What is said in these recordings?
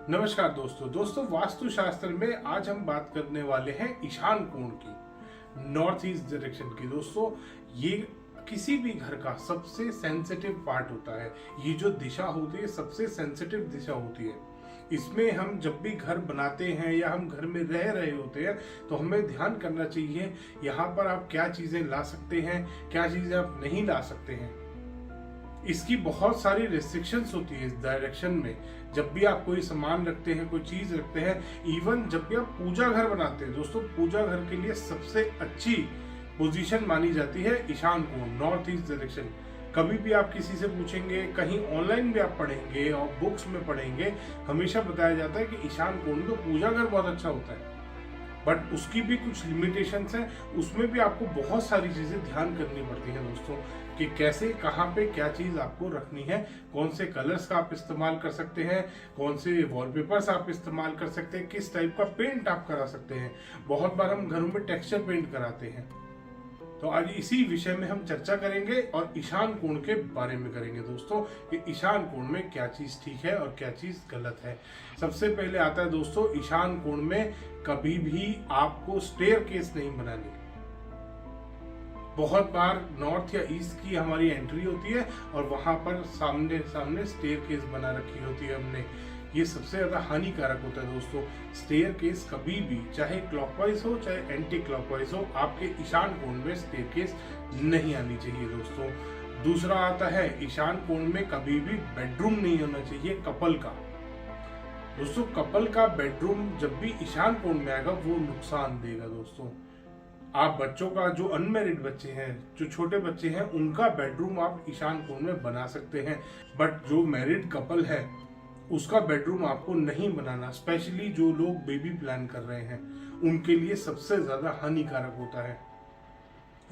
नमस्कार दोस्तों वास्तुशास्त्र में आज हम बात करने वाले हैं ईशान कोण की, नॉर्थ ईस्ट डायरेक्शन की। दोस्तों ये किसी भी घर का सबसे सेंसिटिव पार्ट होता है। ये जो दिशा होती है सबसे सेंसिटिव दिशा होती है। इसमें हम जब भी घर बनाते हैं या हम घर में रह रहे होते हैं तो हमें ध्यान करना चाहिए यहाँ पर आप क्या चीजें ला सकते हैं, क्या चीजें आप नहीं ला सकते हैं। इसकी बहुत सारी रिस्ट्रिक्शंस होती है इस डायरेक्शन में। जब भी आप कोई सामान रखते हैं, कोई चीज रखते हैं, इवन जब भी आप पूजा घर बनाते हैं दोस्तों, पूजा घर के लिए सबसे अच्छी पोजीशन मानी जाती है ईशान कोण, नॉर्थ ईस्ट डायरेक्शन। कभी भी आप किसी से पूछेंगे, कहीं ऑनलाइन भी आप पढ़ेंगे और बुक्स में पढ़ेंगे, हमेशा बताया जाता है कि ईशान कोण में तो पूजा घर बहुत अच्छा होता है। बट उसकी भी कुछ लिमिटेशंस हैं, उसमें भी आपको बहुत सारी चीजें ध्यान करनी पड़ती है दोस्तों, कि कैसे कहाँ पे क्या चीज आपको रखनी है, कौन से कलर्स का आप इस्तेमाल कर सकते हैं, कौन से वॉलपेपर्स आप इस्तेमाल कर सकते हैं, किस टाइप का पेंट आप करा सकते हैं। बहुत बार हम घरों में टेक्सचर पेंट कराते हैं। तो आज इसी विषय में हम चर्चा करेंगे और ईशान कोण के बारे में करेंगे दोस्तों, कि ईशान कोण में क्या चीज ठीक है और क्या चीज गलत है। सबसे पहले आता है दोस्तों, ईशान कोण में कभी भी आपको स्टेयर केस नहीं बनानी। बहुत बार नॉर्थ या ईस्ट की हमारी एंट्री होती है और वहां पर सामने सामने स्टेयर केस बना रखी होती है हमने। ये सबसे ज्यादा हानिकारक होता है दोस्तों। स्टेयर केस कभी भी, चाहे क्लॉकवाइज हो चाहे एंटी क्लॉकवाइज हो, आपके ईशान कोण में स्टेयर केस नहीं आनी चाहिए दोस्तों। दूसरा आता है, ईशान कोण में कभी भी बेडरूम नहीं होना चाहिए कपल का। दोस्तों कपल का बेडरूम जब भी ईशान कोण में आएगा वो नुकसान देगा दोस्तों। आप बच्चों का, जो अनमैरिड बच्चे हैं, जो छोटे बच्चे हैं, उनका बेडरूम आप ईशान कोण में बना सकते हैं। बट जो मैरिड कपल है उसका बेडरूम आपको नहीं बनाना। स्पेशली जो लोग बेबी प्लान कर रहे हैं उनके लिए सबसे ज्यादा हानिकारक होता है।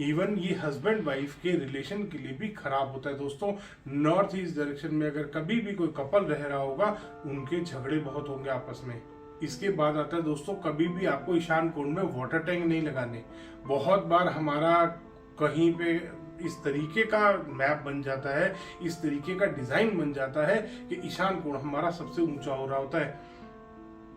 इवन ये हस्बैंड वाइफ के रिलेशन के लिए भी खराब होता है दोस्तों। नॉर्थ ईस्ट डायरेक्शन में अगर कभी भी कोई कपल रह रहा होगा, उनके झगड़े बहुत होंगे आपस में। इसके बाद आता है दोस्तों, कभी भी आपको ईशान कोण में वाटर टैंक नहीं लगाने। बहुत बार हमारा कहीं पे इस तरीके का मैप बन जाता है, इस तरीके का डिजाइन बन जाता है कि ईशान कोण हमारा सबसे ऊंचा हो रहा होता है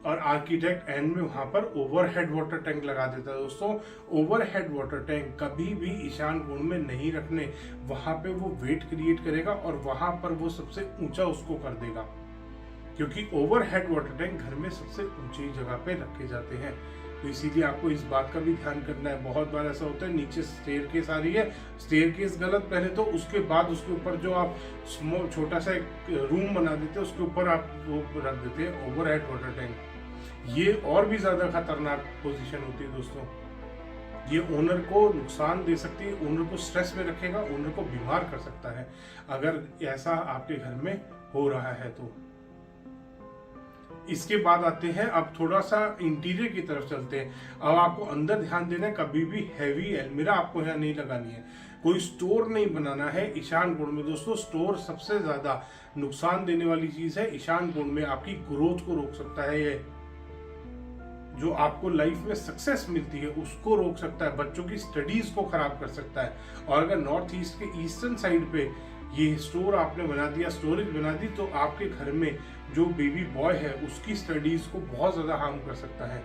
और आर्किटेक्ट एंड में वहां पर ओवरहेड वाटर टैंक लगा देता है दोस्तों। ओवरहेड वाटर टैंक कभी भी ईशान कोण में नहीं रखने। वहां पे वो वेट क्रिएट करेगा और वहां पर वो सबसे ऊंचा उसको कर देगा, क्योंकि ओवरहेड वाटर टैंक घर में सबसे ऊंची जगह पे रखे जाते हैं। तो इसीलिए आपको इस बात का भी ध्यान करना है। बहुत बार ऐसा होता है, नीचे स्टेयर केस आ रही है, स्टेयर केस गलत पहले तो, उसके बाद उसके ऊपर जो आप छोटा सा एक रूम बना देते हैं उसके ऊपर आप वो रख देते हैं ओवरहेड वाटर टैंक। ये और भी ज्यादा खतरनाक पोजीशन होती है दोस्तों। ये ओनर को नुकसान दे सकती है, ओनर को स्ट्रेस में रखेगा, ओनर को बीमार कर सकता है अगर ऐसा आपके घर में हो रहा है तो। इसके बाद आते हैं, अब थोड़ा सा इंटीरियर की तरफ चलते हैं। अब आपको अंदर ध्यान देना है, कभी भी हैवी अलमीरा आपको यहाँ नहीं लगानी है। कोई स्टोर नहीं बनाना है ईशान कोण में दोस्तों। स्टोर सबसे ज्यादा नुकसान देने वाली चीज है। ईशान कोण में आपकी ग्रोथ को रोक सकता है, ये जो आपको लाइफ में सक्सेस मिलती है उसको रोक सकता है, बच्चों की स्टडीज को खराब कर सकता है। और अगर नॉर्थ ईस्ट के ईस्टर्न साइड पे ये स्टोर आपने बना दिया, स्टोरेज बना दी, तो आपके घर में जो बेबी बॉय है उसकी स्टडीज को बहुत ज्यादा हार्म कर सकता है।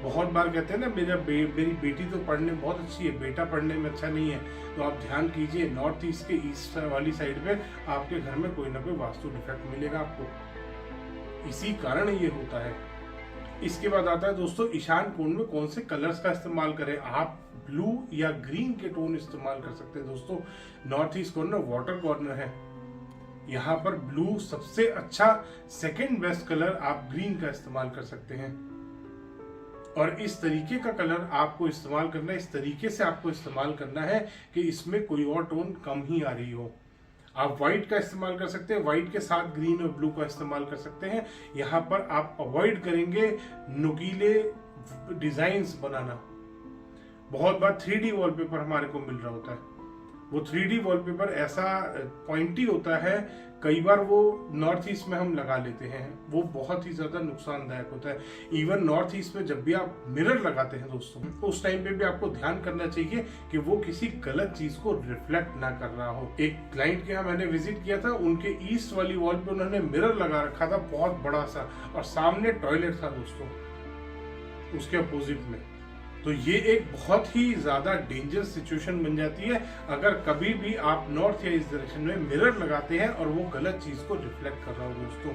बहुत बार कहते हैं ना, मेरी बेटी तो पढ़ने में बहुत अच्छी है, बेटा पढ़ने में अच्छा नहीं है। तो आप ध्यान कीजिए, नॉर्थ ईस्ट के ईस्ट वाली साइड पे आपके घर में कोई ना कोई वास्तु डिफेक्ट मिलेगा आपको। इसी कारण ये होता है। इसके बाद आता है दोस्तों, ईशान कोण में कौन से कलर्स का इस्तेमाल करें। आप ब्लू या ग्रीन के टोन इस्तेमाल कर सकते हैं दोस्तों। North east corner water corner है, यहाँ पर ब्लू सबसे अच्छा, सेकेंड बेस्ट कलर आप ग्रीन का इस्तेमाल कर सकते हैं। और इस तरीके का कलर आपको इस्तेमाल करना है, इस तरीके से आपको इस्तेमाल करना है कि इसमें कोई और टोन कम ही आ रही हो। आप व्हाइट का इस्तेमाल कर सकते हैं, व्हाइट के साथ ग्रीन और ब्लू का इस्तेमाल कर सकते हैं। यहाँ पर आप अवॉइड करेंगे नुकीले डिजाइन्स बनाना। बहुत बार 3D वॉलपेपर हमारे को मिल रहा होता है, वो 3D वॉलपेपर ऐसा पॉइंटी होता है, कई बार वो नॉर्थ ईस्ट में हम लगा लेते हैं, वो बहुत ही ज्यादा नुकसानदायक होता है। इवन नॉर्थ ईस्ट में जब भी आप मिरर लगाते हैं दोस्तों, उस टाइम पे भी आपको ध्यान करना चाहिए कि वो किसी गलत चीज को रिफ्लेक्ट ना कर रहा हो। एक क्लाइंट के यहाँ मैंने विजिट किया था, उनके ईस्ट वाली वॉल पे उन्होंने मिरर लगा रखा था बहुत बड़ा सा, और सामने टॉयलेट था दोस्तों उसके अपोजिट में। तो ये एक बहुत ही ज्यादा डेंजरस सिचुएशन बन जाती है अगर कभी भी आप नॉर्थ या ईस्ट डायरेक्शन में मिरर लगाते हैं और वो गलत चीज को रिफ्लेक्ट कर रहा हो दोस्तों।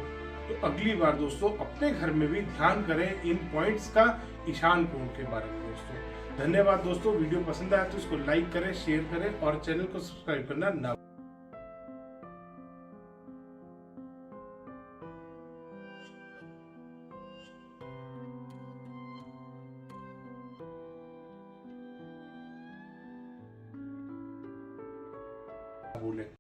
तो अगली बार दोस्तों अपने घर में भी ध्यान करें इन पॉइंट्स का, ईशान कोण के बारे में दोस्तों। धन्यवाद दोस्तों, वीडियो पसंद आया तो इसको लाइक करें, शेयर करें और चैनल को सब्सक्राइब करना ना भूलें।